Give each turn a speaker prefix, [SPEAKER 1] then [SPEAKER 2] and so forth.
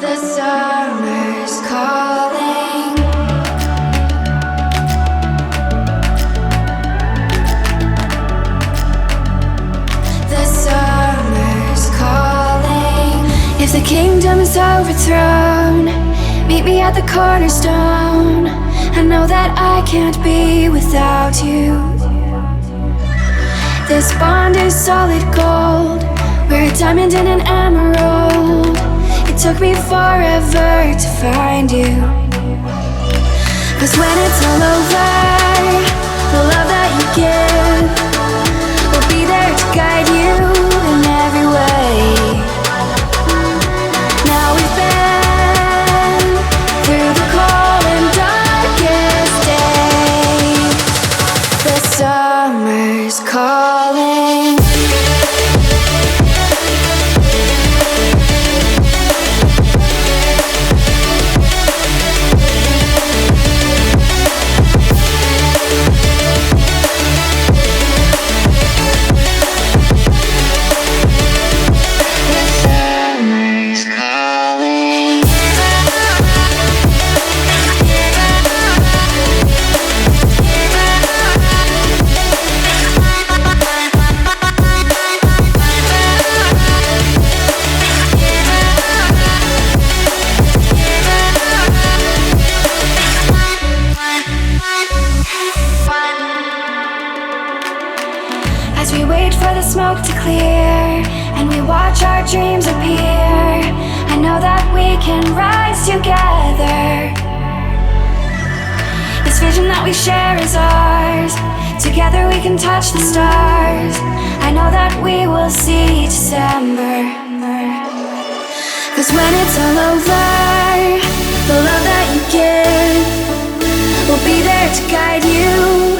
[SPEAKER 1] The summer's calling. The summer's calling. If the kingdom is overthrown, meet me at the cornerstone. I know that I can't be without you. This bond is solid gold. We're a diamond and an emerald. It took me forever to find you. 'Cause when it's all over, the love that you give will be there to guide you in every way. Now we've been through the cold and darkest days. The summer's calling. As we wait for the smoke to clear and we watch our dreams appear, I know that we can rise together. This vision that we share is ours. Together we can touch the stars. I know that we will see December. 'Cause when it's all over, the love that you give will be there to guide you